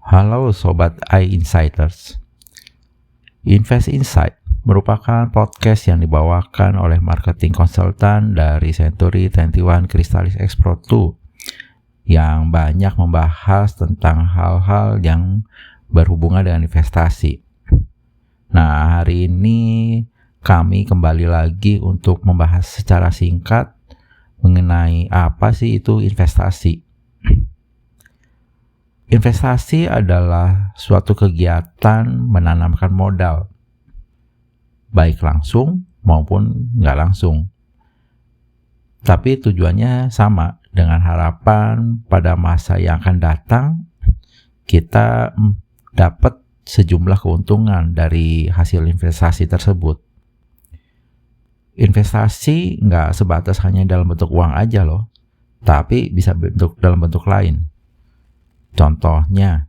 Halo Sobat iInsiders. Invest Insight merupakan podcast yang dibawakan oleh marketing konsultan dari Century 21 Crystallis X Pro 2 yang banyak membahas tentang hal-hal yang berhubungan dengan investasi. Nah, hari ini kami kembali lagi untuk membahas secara singkat mengenai apa sih itu investasi. Investasi adalah suatu kegiatan menanamkan modal, baik langsung maupun nggak langsung. Tapi tujuannya sama, dengan harapan pada masa yang akan datang, kita dapat sejumlah keuntungan dari hasil investasi tersebut. Investasi nggak sebatas hanya dalam bentuk uang aja loh, tapi bisa dalam bentuk lain. Contohnya,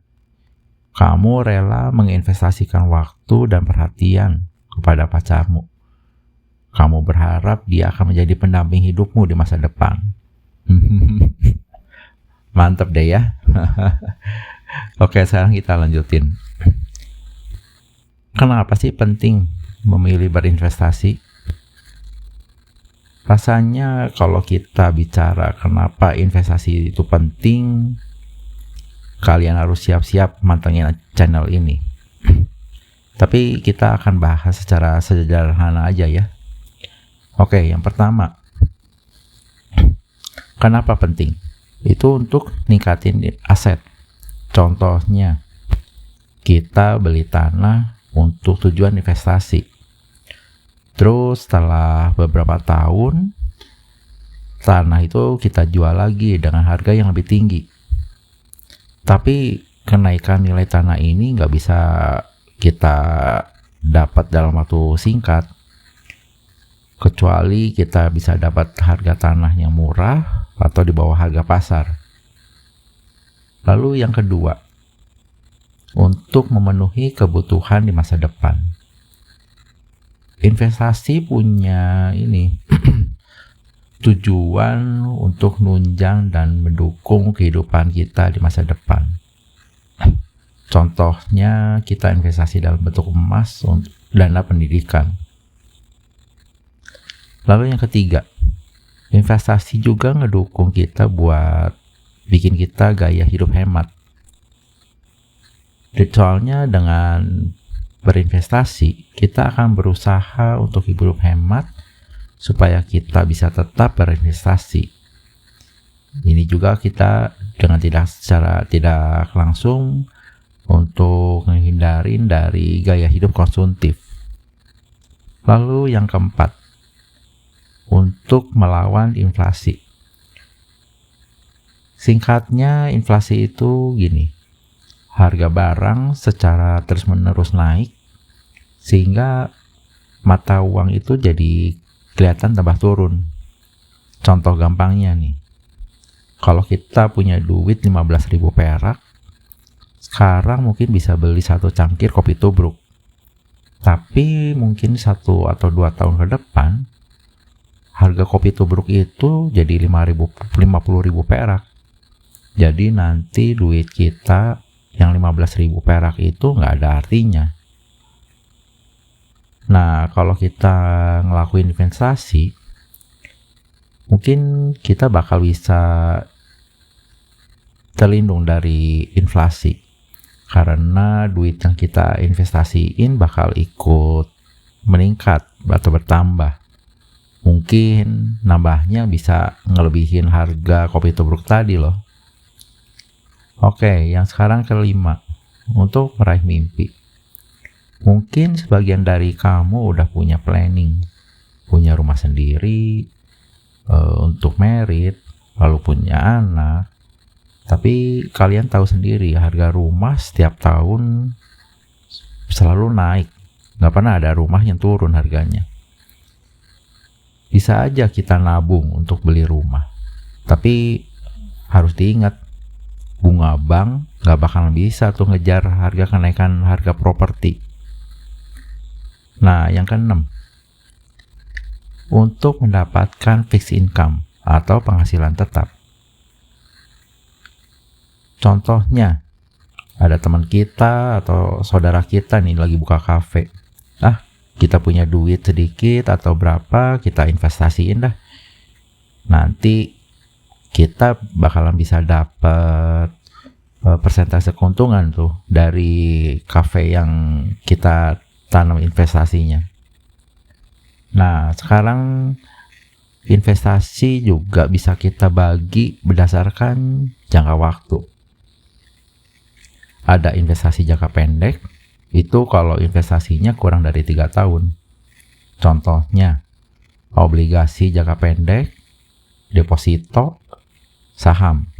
kamu rela menginvestasikan waktu dan perhatian kepada pacarmu. Kamu berharap dia akan menjadi pendamping hidupmu di masa depan. Mantap deh ya. Oke, sekarang kita lanjutin. Kenapa sih penting memilih berinvestasi? Rasanya kalau kita bicara kenapa investasi itu penting, kalian harus siap-siap mantengin channel ini. Tapi kita akan bahas secara sederhana aja ya. Oke, yang pertama, kenapa penting? Itu untuk ningkatin aset. Contohnya, kita beli tanah untuk tujuan investasi. Terus setelah beberapa tahun, tanah itu kita jual lagi dengan harga yang lebih tinggi. Tapi kenaikan nilai tanah ini nggak bisa kita dapat dalam waktu singkat, kecuali kita bisa dapat harga tanah yang murah atau di bawah harga pasar. Lalu yang kedua, untuk memenuhi kebutuhan di masa depan. Investasi punya tujuan untuk nunjang dan mendukung kehidupan kita di masa depan. Contohnya, kita investasi dalam bentuk emas untuk dana pendidikan. Lalu yang ketiga, investasi juga ngedukung kita buat bikin kita gaya hidup hemat. Soalnya dengan berinvestasi, kita akan berusaha untuk hidup hemat supaya kita bisa tetap berinvestasi. Ini juga kita dengan secara tidak langsung untuk menghindarin dari gaya hidup konsumtif. Lalu yang keempat, untuk melawan inflasi. Singkatnya, inflasi itu gini, harga barang secara terus-menerus naik, sehingga mata uang itu jadi kelihatan tambah turun. Contoh gampangnya nih, kalau kita punya duit 15.000 perak, sekarang mungkin bisa beli 1 cangkir kopi tubruk. Tapi mungkin 1 atau 2 tahun ke depan, harga kopi tubruk itu jadi 50.000 perak. Jadi nanti duit kita yang 15.000 perak itu nggak ada artinya. Nah, kalau kita ngelakuin investasi, mungkin kita bakal bisa terlindung dari inflasi. Karena duit yang kita investasiin bakal ikut meningkat atau bertambah. Mungkin nambahnya bisa ngelebihin harga kopi tubruk tadi loh. Oke, yang sekarang kelima, untuk meraih mimpi. Mungkin sebagian dari kamu udah punya planning, punya rumah sendiri, untuk merit, lalu punya anak. Tapi kalian tahu sendiri, harga rumah setiap tahun selalu naik. Nggak pernah ada rumah yang turun harganya. Bisa aja kita nabung untuk beli rumah. Tapi harus diingat, bunga bank nggak bakalan bisa tuh ngejar harga kenaikan harga properti. Nah, yang keenam, untuk mendapatkan fixed income atau penghasilan tetap. Contohnya, Ada teman kita atau saudara kita nih lagi buka kafe. Kita punya duit sedikit atau berapa, kita investasiin dah. Nanti kita bakalan bisa dapat persentase keuntungan tuh dari kafe yang kita tanam investasinya. Nah, sekarang investasi juga bisa kita bagi berdasarkan jangka waktu. Ada investasi jangka pendek, itu kalau investasinya kurang dari 3 tahun. Contohnya, obligasi jangka pendek, deposito, saham.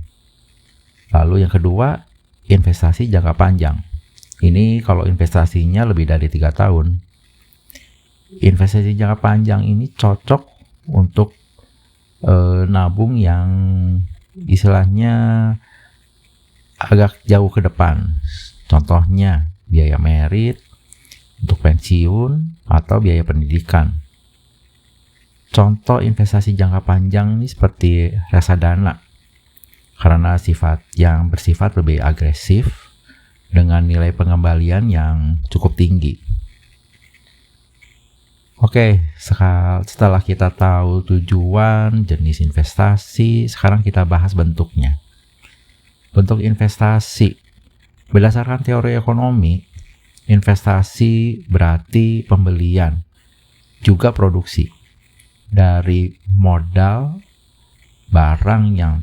Lalu yang kedua, investasi jangka panjang. Ini kalau investasinya lebih dari 3 tahun. Investasi jangka panjang ini cocok untuk nabung yang istilahnya agak jauh ke depan. Contohnya, biaya merit, untuk pensiun, atau biaya pendidikan. Contoh investasi jangka panjang ini seperti reksadana, karena yang bersifat lebih agresif dengan nilai pengembalian yang cukup tinggi. Oke, setelah kita tahu tujuan, jenis investasi, sekarang kita bahas bentuknya. Bentuk investasi. Berdasarkan teori ekonomi, investasi berarti pembelian, juga produksi, dari modal barang yang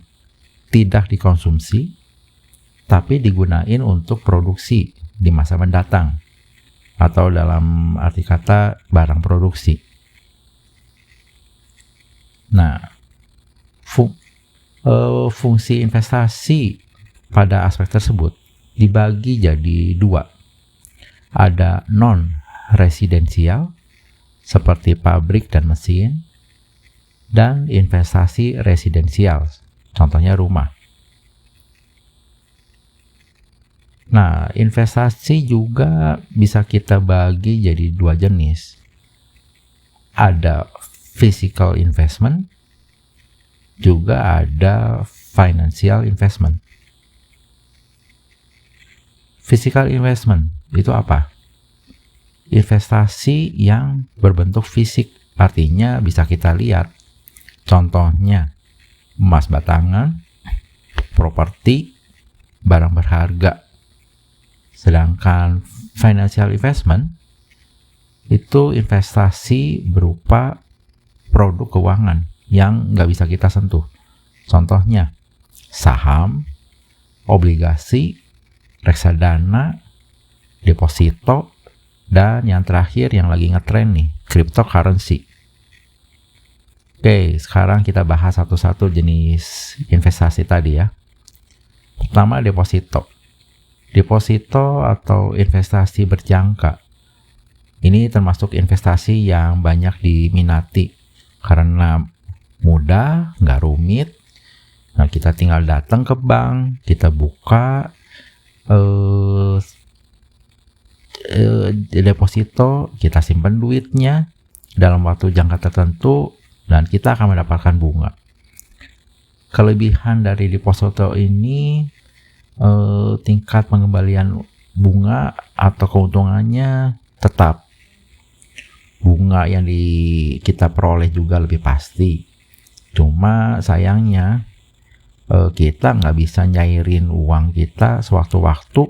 tidak dikonsumsi, tapi digunain untuk produksi di masa mendatang, atau dalam arti kata barang produksi. Nah, fungsi investasi pada aspek tersebut dibagi jadi 2. Ada non-residensial, seperti pabrik dan mesin, dan investasi residensial, contohnya rumah. Nah, investasi juga bisa kita bagi jadi 2 jenis. Ada physical investment, juga ada financial investment. Physical investment itu apa? Investasi yang berbentuk fisik, artinya bisa kita lihat. Contohnya, emas batangan, properti, barang berharga. Sedangkan financial investment itu investasi berupa produk keuangan yang nggak bisa kita sentuh. Contohnya, saham, obligasi, reksadana, deposito, dan yang terakhir yang lagi ngetren nih, cryptocurrency. Oke, sekarang kita bahas satu-satu jenis investasi tadi ya. Pertama, deposito. Deposito atau investasi berjangka. Ini termasuk investasi yang banyak diminati karena mudah, nggak rumit. Nah, kita tinggal datang ke bank, kita buka deposito, kita simpan duitnya dalam waktu jangka tertentu dan kita akan mendapatkan bunga. Kelebihan dari deposito ini tingkat pengembalian bunga atau keuntungannya tetap. Bunga yang kita peroleh juga lebih pasti. Cuma sayangnya kita nggak bisa nyairin uang kita sewaktu-waktu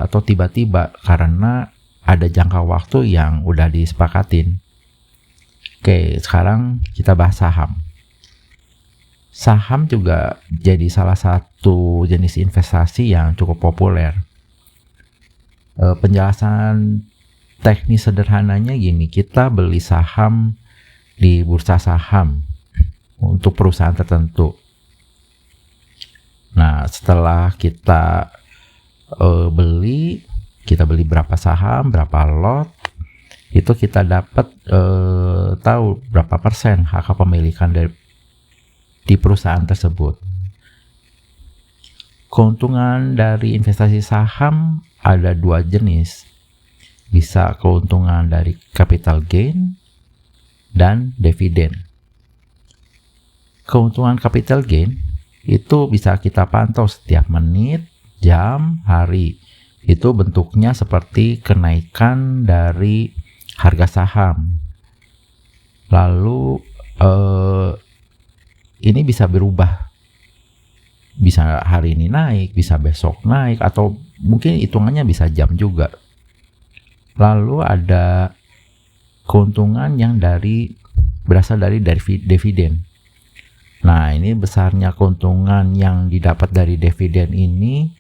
atau tiba-tiba karena ada jangka waktu yang udah disepakatin. Oke, sekarang kita bahas saham. Saham juga jadi salah satu jenis investasi yang cukup populer. Penjelasan teknis sederhananya gini, kita beli saham di bursa saham untuk perusahaan tertentu. Nah, setelah kita beli berapa saham, berapa lot, itu kita dapat tahu berapa persen hak kepemilikan di perusahaan tersebut. Keuntungan dari investasi saham ada 2 jenis. Bisa keuntungan dari capital gain dan dividen. Keuntungan capital gain itu bisa kita pantau setiap menit, jam, hari. Itu bentuknya seperti kenaikan dari harga saham. Lalu ini bisa berubah. Bisa hari ini naik, bisa besok naik, atau mungkin hitungannya bisa jam juga. Lalu ada keuntungan yang berasal dari dividen. Nah, ini besarnya keuntungan yang didapat dari dividen ini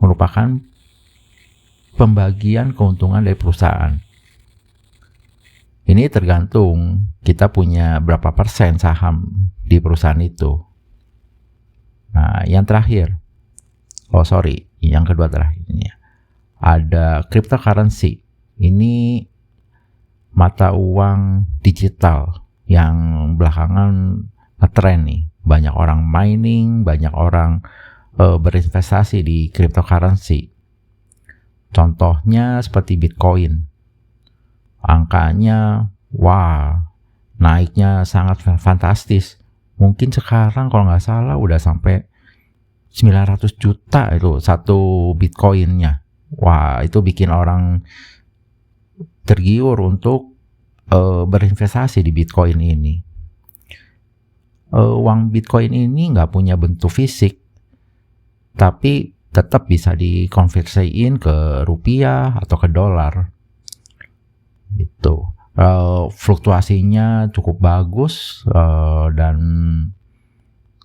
merupakan pembagian keuntungan dari perusahaan. Ini tergantung kita punya berapa persen saham di perusahaan itu. Nah, yang terakhir, yang kedua terakhir ini ada cryptocurrency. Ini mata uang digital yang belakangan ngetren nih. Banyak orang mining, banyak orang berinvestasi di cryptocurrency. Contohnya seperti Bitcoin. Angkanya, naiknya sangat fantastis. Mungkin sekarang kalau nggak salah udah sampai 900 juta itu satu Bitcoinnya. Wah, itu bikin orang tergiur untuk berinvestasi di Bitcoin ini. Uang Bitcoin ini nggak punya bentuk fisik, tapi tetap bisa dikonversiin ke rupiah atau ke dolar. Gitu. Fluktuasinya cukup bagus dan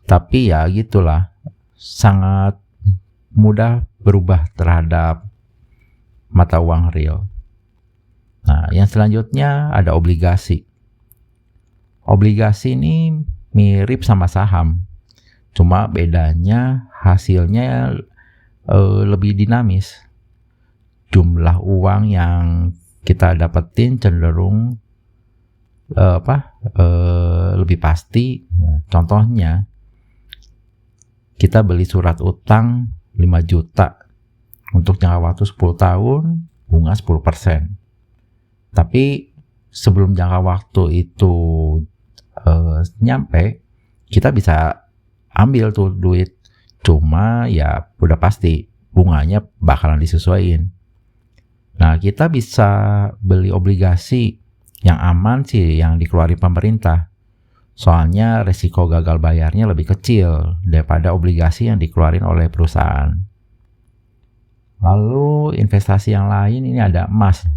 tapi ya gitulah, sangat mudah berubah terhadap mata uang real. Nah, yang selanjutnya ada obligasi. Obligasi ini mirip sama saham, cuma bedanya hasilnya lebih dinamis. Jumlah uang yang kita dapetin cenderung lebih pasti. Contohnya, kita beli surat utang 5 juta untuk jangka waktu 10 tahun, bunga 10%. Tapi sebelum jangka waktu itu nyampe, kita bisa ambil tuh duit. Cuma ya udah pasti bunganya bakalan disesuaiin. Nah, kita bisa beli obligasi yang aman sih, yang dikeluarin pemerintah. Soalnya resiko gagal bayarnya lebih kecil daripada obligasi yang dikeluarin oleh perusahaan. Lalu investasi yang lain ini ada emas.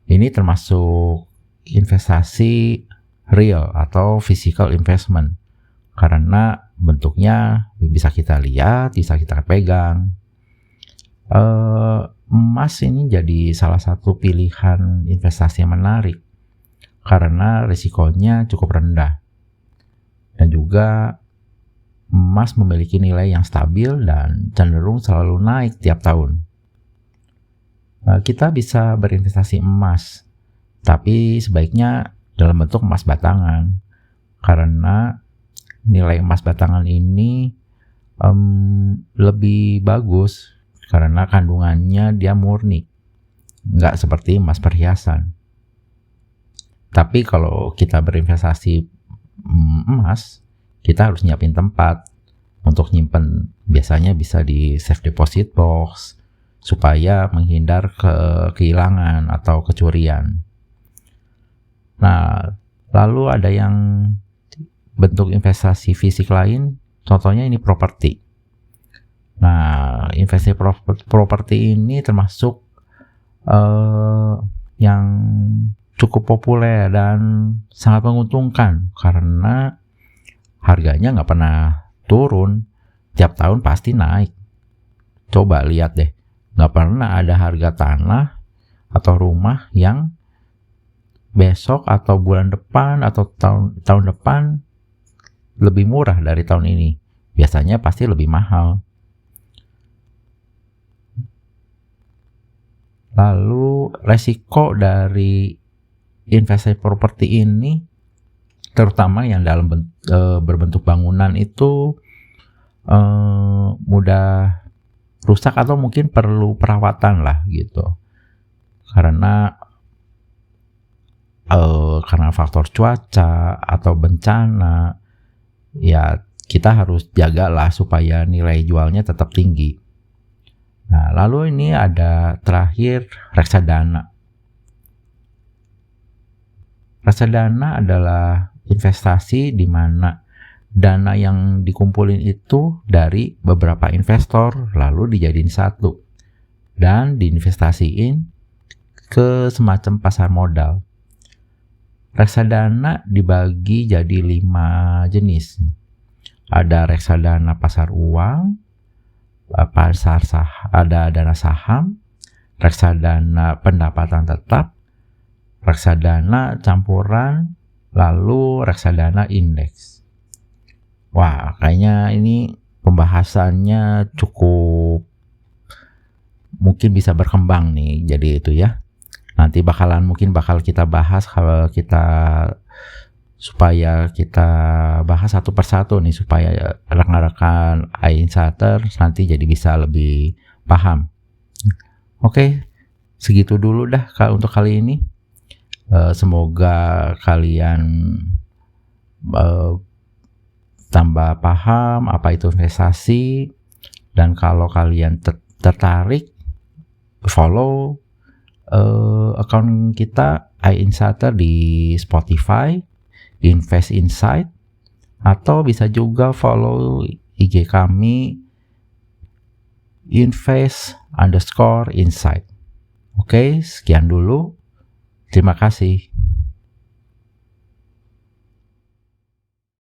Ini termasuk investasi real atau physical investment. Karena bentuknya bisa kita lihat, bisa kita pegang. Emas ini jadi salah satu pilihan investasi yang menarik karena risikonya cukup rendah, dan juga emas memiliki nilai yang stabil dan cenderung selalu naik tiap tahun. Kita bisa berinvestasi emas, tapi sebaiknya dalam bentuk emas batangan, karena nilai emas batangan ini lebih bagus karena kandungannya dia murni, nggak seperti emas perhiasan. Tapi kalau kita berinvestasi emas, kita harus nyiapin tempat untuk nyimpen. Biasanya bisa di safe deposit box supaya menghindar kehilangan atau kecurian. Nah, lalu ada yang bentuk investasi fisik lain, contohnya ini properti. Nah, investasi properti ini termasuk yang cukup populer dan sangat menguntungkan karena harganya nggak pernah turun, tiap tahun pasti naik. Coba lihat deh, nggak pernah ada harga tanah atau rumah yang besok atau bulan depan atau tahun depan lebih murah dari tahun ini. Biasanya pasti lebih mahal. Lalu resiko dari investasi properti ini, terutama yang dalam berbentuk bangunan itu mudah rusak atau mungkin perlu perawatan lah gitu. Karena faktor cuaca atau bencana, ya kita harus jagalah supaya nilai jualnya tetap tinggi. Nah, lalu ini ada terakhir reksadana. Reksadana adalah investasi di mana dana yang dikumpulin itu dari beberapa investor lalu dijadiin satu dan diinvestasiin ke semacam pasar modal. Reksadana dibagi jadi 5 jenis. Ada reksadana pasar uang, ada dana saham, reksadana pendapatan tetap, reksadana campuran, lalu reksadana indeks. Wah, kayaknya ini pembahasannya cukup mungkin bisa berkembang nih, jadi itu ya. Nanti mungkin bakal kita bahas kalau supaya kita bahas satu persatu nih supaya rekan-rekan iInsider nanti jadi bisa lebih paham. Oke, segitu dulu dah untuk kali ini. Semoga kalian tambah paham apa itu investasi, dan kalau kalian tertarik follow akun kita iInsider di Spotify, Invest Insight, atau bisa juga follow IG kami invest_insight. Oke, sekian dulu. Terima kasih.